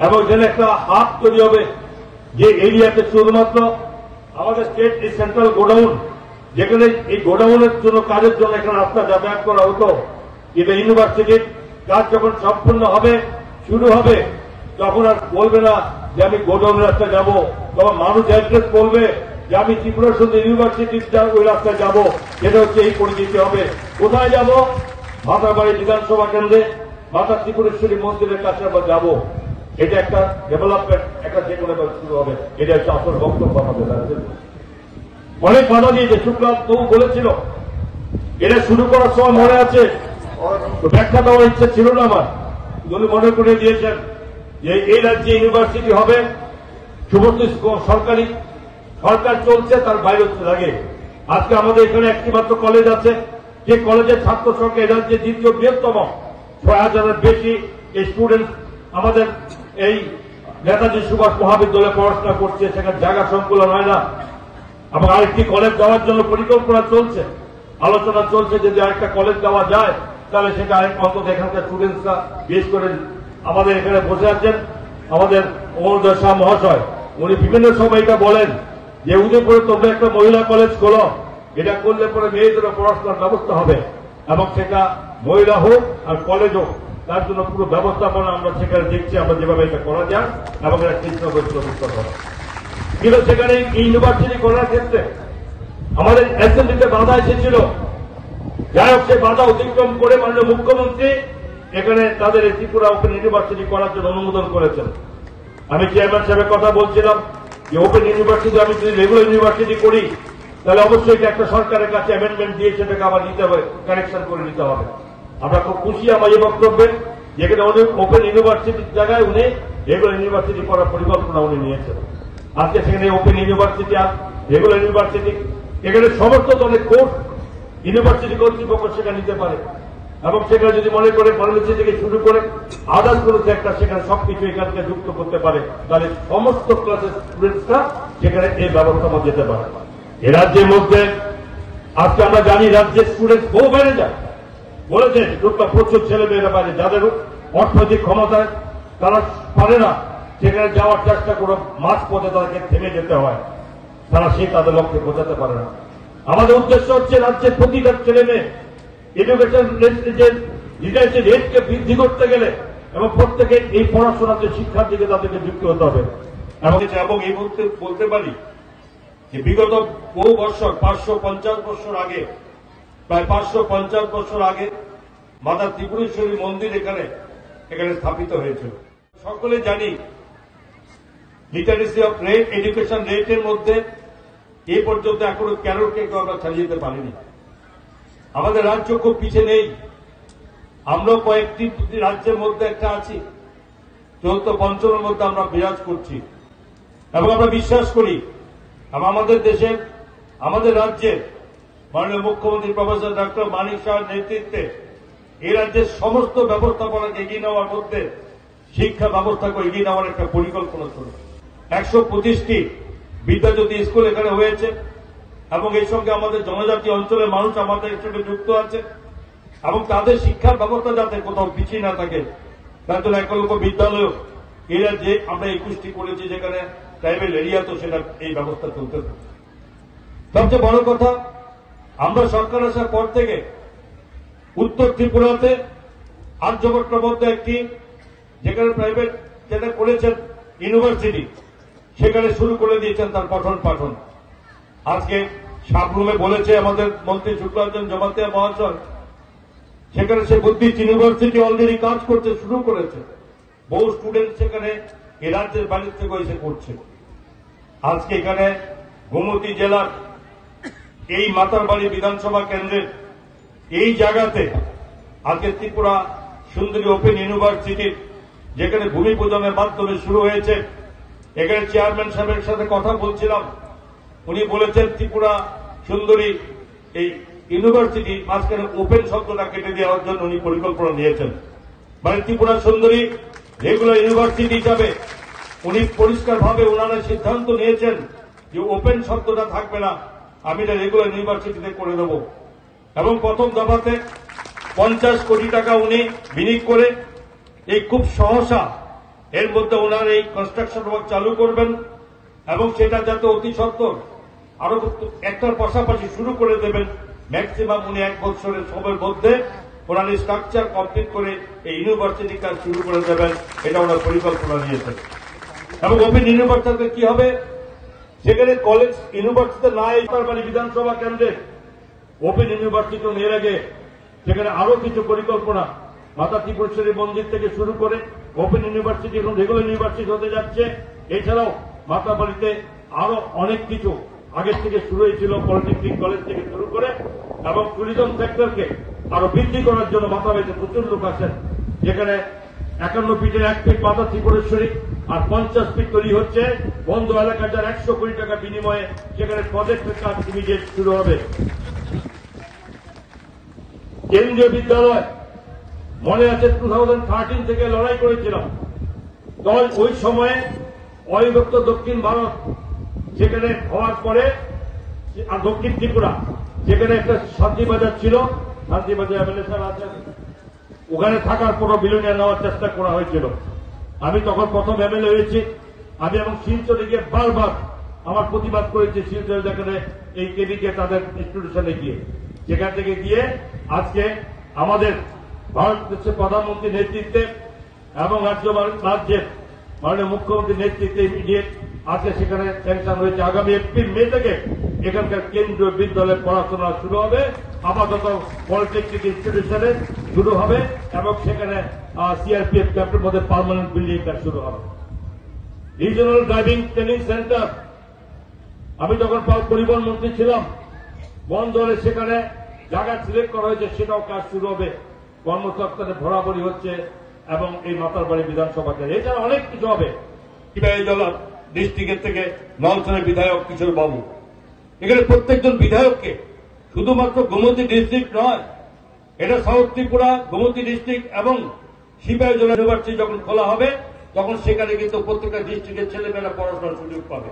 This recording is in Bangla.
এবং যেন একটা হাব তৈরি হবে যে এরিয়াতে শুধুমাত্র আমাদের স্টেট এই সেন্ট্রাল গোডাউন, যেখানে এই গোডাউনের জন্য কাজের জন্য এখানে রাস্তা যাতায়াত করা হতো, কিন্তু ইউনিভার্সিটির কাজ যখন সম্পূর্ণ হবে, শুরু হবে, তখন আর বলবে না যে আমি গোডাউনের রাস্তায় যাব, তখন মানুষ অ্যাড্রেস বলবে যে আমি ত্রিপুরা সুন্দর ইউনিভার্সিটির ওই রাস্তায় যাব। সেটা হচ্ছে এই পরিচিতি হবে। কোথায় যাব? মাতারবাড়ি বিধানসভা কেন্দ্রে মাতা ত্রিপুরেশ্বরী মন্দিরের কাছে আমরা যাব। এটা একটা ডেভেলপমেন্ট, একটা যে কোনো শুরু হবে। এটা হচ্ছে আসল বক্তব্য আমাদের। অনেক বাধা দিয়েছে। শুক্লা বাবু বলেছিল এটা শুরু করার সময় মনে আছে, ব্যাখ্যা দেওয়ার ইচ্ছে ছিল না আমার, উনি মনে করে দিয়েছেন যে এই রাজ্যে ইউনিভার্সিটি হবে, সমস্ত সরকারি সরকার চলছে, তার বাইরে হচ্ছে লাগে। আজকে আমাদের এখানে একটি মাত্র কলেজ আছে, যে কলেজের ছাত্র সংখ্যা এই রাজ্যে দ্বিতীয় বৃহত্তম, ৬,০০০-এর বেশি স্টুডেন্ট আমাদের এই নেতাজি সুভাষ মহাবিদ্যালয়ে পড়াশোনা করছে। সেখানে জায়গা সংকুলন হয় না, এবং আরেকটি কলেজ দেওয়ার জন্য পরিকল্পনা চলছে, আলোচনা চলছে। যদি আরেকটা কলেজ দেওয়া যায় তাহলে সেটা আরেক অন্তত এখানকার স্টুডেন্টসরা বিশেষ করে আমাদের এখানে বসে আছেন আমাদের অমরদয় শাহ মহাশয়, উনি বিভিন্ন সময় এটা বলেন যে উদয়পুরে তোমরা একটা মহিলা কলেজ খোলো, এটা করলে পরে মেয়েদেরও পড়াশোনার ব্যবস্থা হবে, এবং সেটা মহিলা হোক আর কলেজ হোক, তার জন্য পুরো ব্যবস্থাপনা আমরা সেখানে দেখছি, আমরা যেভাবে এটা করা যায় এবং এটা চিন্তা করা। কিন্তু সেখানে ইউনিভার্সিটি করার ক্ষেত্রে আমাদের অ্যাসেম্বলিতে বাধা এসেছিল। যাই হোক, সে বাধা অতিক্রম করে মাননীয় মুখ্যমন্ত্রী এখানে তাদের এই ত্রিপুরা ওপেন ইউনিভার্সিটি করার জন্য অনুমোদন করেছেন। আমি চেয়ারম্যান সাহেবের কথা বলছিলাম যে ওপেন ইউনিভার্সিটি আমি যদি রেগুলার ইউনিভার্সিটি করি তাহলে অবশ্যই এটা একটা সরকারের কাছে অ্যামেন্ডমেন্ট দিয়ে সেটাকে আবার নিতে হবে, কারেকশন করে নিতে হবে। আমরা খুব খুশি আমার এই বক্তব্যে, যেখানে অনেক ওপেন ইউনিভার্সিটির জায়গায় উনি রেগুলার ইউনিভার্সিটি করার পরিকল্পনা উনি নিয়েছেন। আজকে সেখানে ওপেন ইউনিভার্সিটি আর রেগুলার ইউনিভার্সিটি, এখানে সমস্ত ধরনের কোর্স ইউনিভার্সিটি কর্তৃপক্ষ সেখানে নিতে পারে, এবং সেখানে যদি মনে করে ফার্মেসি থেকে শুরু করে আদার্স কোনো সেক্টর সেখানে সবকিছু এখানকে যুক্ত করতে পারে, তাহলে সমস্ত ক্লাসের স্টুডেন্টসরা সেখানে এই ব্যবস্থা যেতে পারে। এ রাজ্যের মধ্যে আজকে আমরা জানি রাজ্যের স্টুডেন্ট বহু বেড়ে যায়, বলেছেন প্রচুর ছেলে মেয়েরা বাইরে, যাদের অর্থনৈতিক ক্ষমতায় তারা পারে না সেখানে যাওয়ার চেষ্টা করে মাঝ পথে তাদেরকে থেমে যেতে হয়, তারা সেই তাদের লক্ষ্যে পৌঁছাতে পারে না। আমাদের উদ্দেশ্য হচ্ছে রাজ্যের প্রতিটা ছেলে মেয়ে এডুকেশন রেটকে বৃদ্ধি করতে গেলে এবং প্রত্যেকে এই পড়াশোনাতে শিক্ষার দিকে তাদেরকে যুক্ত হতে হবে। এবং এই মুহূর্তে বলতে পারি যে বিগত বহু বছর ৫৫০ বছর আগে, প্রায় ৫৫০ বছর আগে মাতা ত্রিপুরেশ্বরী মন্দির এখানে স্থাপিত হয়েছিল। সকলে জানি লিটারেসি অফ রেট, এডুকেশন রেটের মধ্যে এই পর্যন্ত এখনো ১৩কে আমরা ছাড়িয়ে যেতে পারিনি। আমাদের রাজ্য খুব পিছিয়ে নেই, আমরা কয়েকটি রাজ্যের মধ্যে একটা আছি, চতুর্থ পঞ্চমের মধ্যে আমরা বিরাজ করছি। এবং আমরা বিশ্বাস করি আমাদের দেশের, আমাদের রাজ্যের মাননীয় মুখ্যমন্ত্রী প্রফেসর ডক্টর মানিক শাহের নেতৃত্বে এই রাজ্যের সমস্ত ব্যবস্থাপনাকে এগিয়ে নেওয়ার মধ্যে শিক্ষা ব্যবস্থাকে এগিয়ে নেওয়ার একটা পরিকল্পনা চলছে। ১২৫টি বিদ্যাজ্যোতি স্কুল এখানে হয়েছে, এবং এই সঙ্গে আমাদের জনজাতি অঞ্চলের মানুষ আমাদের সঙ্গে যুক্ত আছে, এবং তাদের শিক্ষার ব্যবস্থা যাতে কোথাও পিছিয়ে না থাকে তার জন্য একলব্য বিদ্যালয় এই রাজ্যে আমরা ২১টি করেছি, যেখানে ট্রাইবেল এরিয়া তো সেটা এই ব্যবস্থা চলতে থাকে। সবচেয়ে বড় কথা, আমরা সরকার আসার পর থেকে উত্তর ত্রিপুরাতে আর্যভট্টের মধ্যে একটি, যেখানে প্রাইভেট যেটা করেছেন ইউনিভার্সিটি, সেখানে শুরু করে দিয়েছেন তার পঠন পাঠন। আজকে সাবরুমে বলেছে আমাদের মন্ত্রী শুক্লাঞ্জন জমাতিয়া মহাশয়, সেখানে সে বুদ্ধিস্ট ইউনিভার্সিটি অলরেডি কাজ করতে শুরু করেছে। বহু স্টুডেন্ট সেখানে এই রাজ্যের বাইরে থেকে এসে করছে। আজকে এখানে গোমতী জেলার এই মাতারবাড়ি বিধানসভা কেন্দ্রের এই জায়গাতে আজকে ত্রিপুরা সুন্দরী ওপেন ইউনিভার্সিটির যেখানে ভূমি পূজনের মাধ্যমে শুরু হয়েছে, এখানে চেয়ারম্যান সাহেবের সাথে কথা বলছিলাম, উনি বলেছেন ত্রিপুরা সুন্দরী এই ইউনিভার্সিটি মাঝখানে ওপেন শব্দটা কেটে দেওয়ার জন্য উনি পরিকল্পনা নিয়েছেন। মানে ত্রিপুরা সুন্দরী রেগুলার ইউনিভার্সিটি হিসাবে উনি পরিষ্কারভাবে ওনারা সিদ্ধান্ত নিয়েছেন যে ওপেন শব্দটা থাকবে না, আমি এটা রেগুলার ইউনিভার্সিটিতে করে দেব। এবং প্রথম দফাতে ৫০ কোটি টাকা উনি বিনিয়োগ করে এই খুব সহসা এর মধ্যে ওনার এই কনস্ট্রাকশন ওয়ার্ক চালু করবেন এবং সেটা যাতে অতি সত্বর আরো একটার পাশাপাশি শুরু করে দেবেন। ম্যাক্সিমাম উনি 1 বছরের সময়ের মধ্যে ওনার স্ট্রাকচার কমপ্লিট করে এই ইউনিভার্সিটি কাজ শুরু করে দেবেন, এটা ওনার পরিকল্পনা নিয়েছেন। এবং ওপেন ইউনিভার্সিটিতে কি হবে, সেখানে কলেজ ইউনিভার্সিটি না এই মাতারবাড়ি বিধানসভা কেন্দ্রে ওপেন ইউনিভার্সিটি এর আগে সেখানে আরো কিছু পরিকল্পনা, মাতা ত্রিপুরেশ্বরী মন্দির থেকে শুরু করে ওপেন ইউনিভার্সিটি এখন রেগুলার ইউনিভার্সিটি হতে যাচ্ছে। এছাড়াও মাতারবাড়িতে আরো অনেক কিছু আগের থেকে শুরু হয়েছিল, পলিটেকনিক কলেজ থেকে শুরু করে, এবং ট্যুরিজম সেক্টরকে আরো বৃদ্ধি করার জন্য মাতারবাড়িতে প্রচুর লোক আছেন, যেখানে 51 ফিটের 1 ফিট মাতা ত্রিপুরেশ্বরী আর 50 ফিট তৈরি হচ্ছে বন্ধ এলাকা, যার 100 কোটি টাকা বিনিময়ে সেখানে প্রজেক্টের কাজ ইমিডিয়েট শুরু হবে। কেন্দ্রীয় বিদ্যালয় মনে আছে 2013 থেকে লড়াই করেছিলাম, তখন ওই সময়ে অবিভক্ত দক্ষিণ ভারত সেখানে হওয়ার পরে আর দক্ষিণ ত্রিপুরা যেখানে একটা শান্তিবাজার ছিল, শান্তিবাজার এমএলএ সাহেব আছেন, ওখানে থাকার পরও বিলোনিয়া নেওয়ার চেষ্টা করা হয়েছিল। আমি তখন প্রথম এমএলএ হয়েছি, আমি এবং শিলচরে গিয়ে বারবার আমার প্রতিবাদ করেছি, শিলচরে যেখানে এই কেবিকে তাদের ইনস্টিটিউশনে গিয়ে, সেখান থেকে গিয়ে আজকে আমাদের ভারতবর্ষের প্রধানমন্ত্রীর নেতৃত্বে এবং রাজ্যের মাননীয় মুখ্যমন্ত্রীর নেতৃত্বে ইমিডিয়েট আজকে সেখানে স্যাংশন হয়েছে। আগামী এপ্রিল মে থেকে এখানকার কেন্দ্রীয় বিদ্যালয়ে পড়াশোনা শুরু হবে, আপাতত পলিটেকনিক ইনস্টিটিউশনে শুরু হবে এবং সেখানে সিআরপিএফ ক্যাম্পের মধ্যে পার্মানেন্ট বিল্ডিং কাজ শুরু হবে। রিজনাল ড্রাইভিং ট্রেনিং সেন্টার আমি যখন পরিবহন মন্ত্রী ছিলাম বন্ধ হলে সেখানে জায়গা সিলেক্ট করা হয়েছে, সেটাও কাজ শুরু হবে, কর্মসংস্থানে ভরাভরি হচ্ছে এবং এই মাতারবাড়ি বিধানসভাতে এছাড়া অনেক কিছু হবে। ডিস্ট্রিক্টের থেকে নলছনের বিধায়ক কিশোর বাবু, এখানে প্রত্যেকজন বিধায়ককে শুধুমাত্র গোমতী ডিস্ট্রিক্ট নয়, এটা সাউথ ত্রিপুরা, গোমতী ডিস্ট্রিক্ট এবং সিপাহীজলা ইউনিভার্সিটি যখন খোলা হবে তখন সেখানে কিন্তু প্রত্যেকটা ডিস্ট্রিক্টের ছেলেমেয়েরা পড়াশোনার সুযোগ পাবে।